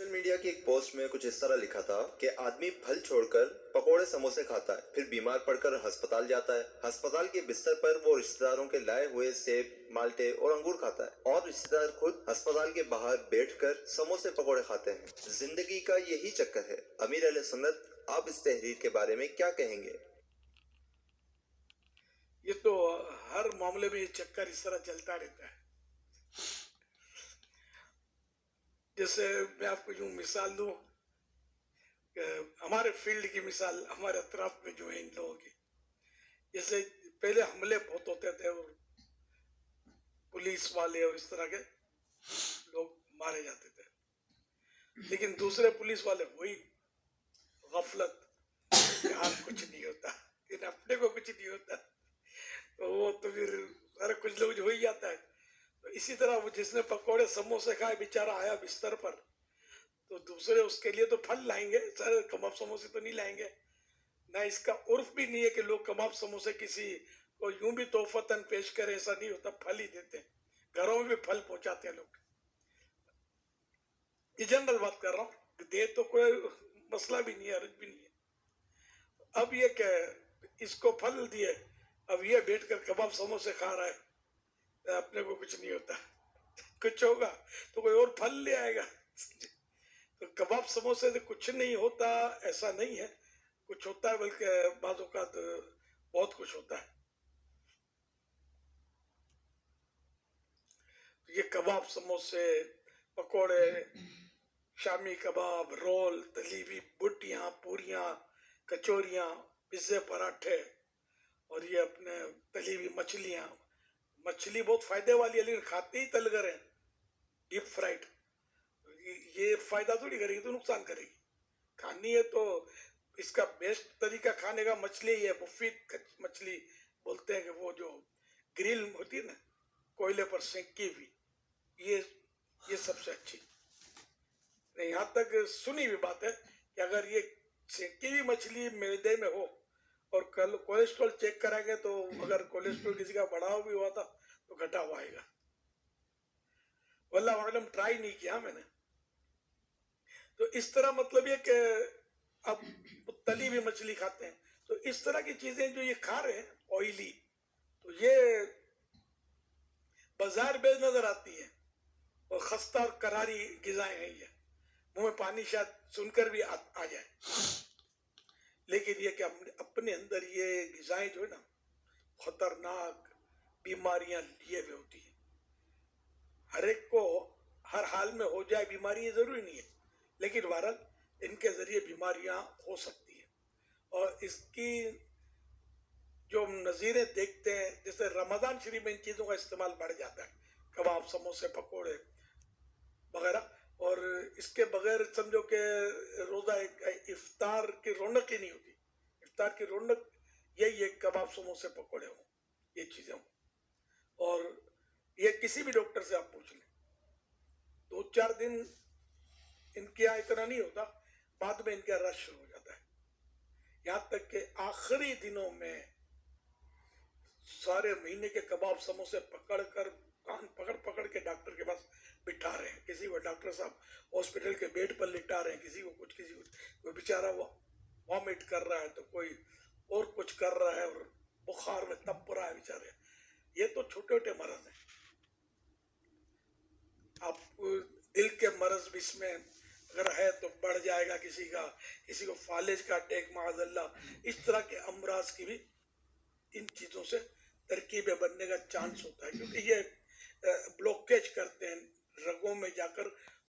Media کی ایک post میں کچھ اس طرح لکھا تھا کہ آدمی پھل چھوڑ کر پکوڑے سموسے کھاتا ہے، پھر بیمار پڑ کر ہسپتال جاتا ہے، ہسپتال کے بستر پر وہ رشتہ داروں کے لائے ہوئے سیب، مالٹے اور انگور کھاتا ہے، اور رشتہ دار خود ہسپتال کے باہر بیٹھ کر سموسے پکوڑے کھاتے ہیں۔ زندگی کا یہی چکر ہے۔ امیر علیہ سنت، آپ اس تحریر کے بارے میں کیا کہیں گے؟ یہ تو ہر معاملے میں یہ چکر اس طرح چلتا رہتا ہے۔ جیسے میں آپ کو جو مثال دوں کہ ہمارے فیلڈ کی مثال ہمارے اطراف میں جو ہے ان لوگوں کی، جیسے پہلے حملے بہت ہوتے تھے اور پولیس والے اور اس طرح کے لوگ مارے جاتے تھے، لیکن دوسرے پولیس والے وہی غفلت کہ ہاں کچھ نہیں ہوتا، لیکن اپنے کو کچھ نہیں ہوتا، تو وہ تو پھر سارے کچھ لوگ جو ہو ہی جاتا ہے۔ تو اسی طرح وہ جس نے پکوڑے سموسے کھائے بیچارہ آیا بستر پر، تو دوسرے اس کے لیے تو پھل لائیں گے، سارے کباب سموسے تو نہیں لائیں گے۔ نہ اس کا عرف بھی نہیں ہے کہ لوگ کباب سموسے کسی کو یوں بھی تحفتاً پیش کرے، ایسا نہیں ہوتا، پھل ہی دیتے ہیں، گھروں میں بھی پھل پہنچاتے ہیں لوگ۔ یہ جنرل بات کر رہا ہوں، دے تو کوئی مسئلہ بھی نہیں ہے، حرج بھی نہیں ہے۔ اب یہ کہ اس کو پھل دیے، اب یہ بیٹھ کر کباب سموسے کھا رہا ہے، اپنے کو کچھ نہیں ہوتا، کچھ ہوگا تو کوئی اور پھل لے آئے گا۔ تو کباب سموسے سے کچھ نہیں ہوتا ایسا نہیں ہے، کچھ ہوتا ہے، بلکہ بعض اوقات بہت کچھ ہوتا ہے۔ یہ کباب سموسے، پکوڑے، شامی کباب، رول، تلی ہوئی بٹیاں، پوریاں، کچوریاں، پیزے، پراٹھے، اور یہ اپنے تلی ہوئی مچھلیاں۔ مچھلی بہت فائدے والی ہے لیکن کھاتے ہی تلگر ہیں، ڈیپ فرائیڈ۔ یہ فائدہ تھوڑی کرے گی، تو نقصان کرے گی۔ کھانی ہے تو اس کا بیسٹ طریقہ کھانے کا مچھلی ہی ہے، مفید مچھلی بولتے ہیں کہ وہ جو گرل ہوتی ہے نا، کوئلے پر سینکی ہوئی، یہ سب سے اچھی۔ یہاں تک سنی ہوئی بات ہے کہ اگر یہ سینکی ہوئی مچھلی معدے میں ہو اور کولیسٹرول چیک کرائیں گے تو اگر کولیسٹرول کسی کا بڑھا بھی ہوا تھا تو گھٹا ہوا آئے گا۔ واللہ اعلم، ٹرائی نہیں کیا میں نے۔ تو اس طرح مطلب یہ کہ اب تلی ہوئی مچھلی کھاتے ہیں، تو اس طرح کی چیزیں جو یہ کھا رہے ہیں آئلی، تو یہ بازار بے نظر آتی ہے اور خستہ اور کراری غذائیں ہیں، یہ منہ میں پانی شاید سن کر بھی آ جائے، لیکن یہ کہ اپنے اندر یہ غذائیں جو ہے نا خطرناک بیماریاں لیے ہوئے ہوتی ہیں۔ ہر ایک کو ہر حال میں ہو جائے بیماری، یہ ضروری نہیں ہے، لیکن بہرحال ان کے ذریعے بیماریاں ہو سکتی ہیں۔ اور اس کی جو نظیریں دیکھتے ہیں، جیسے رمضان شریف میں ان چیزوں کا استعمال بڑھ جاتا ہے، کباب، سموسے، پکوڑے وغیرہ، اور اس کے بغیر سمجھو کہ روزہ افطار کی رونق ہی نہیں ہوتی۔ افطار کی رونق یہی ہے کباب، سموسے، پکوڑے ہوں، یہ چیزیں ہوں۔ اور یہ کسی بھی ڈاکٹر سے آپ پوچھ لیں، 2-4 دن ان کے یہاں اتنا نہیں ہوتا، بعد میں ان کا رش شروع ہو جاتا ہے، یہاں تک کہ آخری دنوں میں سارے مہینے کے کباب سموسے پکڑ کر کان پکڑ کے ڈاکٹر کے پاس بٹھا رہے ہیں۔ کسی کو ڈاکٹر صاحب ہاسپٹل کے بیڈ پر لٹا رہے ہیں، کسی کو کچھ، کوئی بیچارہ وامٹ کر رہا ہے تو کوئی اور کچھ کر رہا ہے، اور بخار میں تپ رہا ہے بیچارے۔ یہ تو چھوٹے چھوٹے مرض ہیں، آپ دل کے مرض بھی اس میں اگر ہے تو بڑھ جائے گا، کسی کو فالج کا اٹیک معاذ اللہ، اس طرح کے امراض کی بھی ان چیزوں سے ترکیبیں بننے کا چانس ہوتا ہے، کیونکہ یہ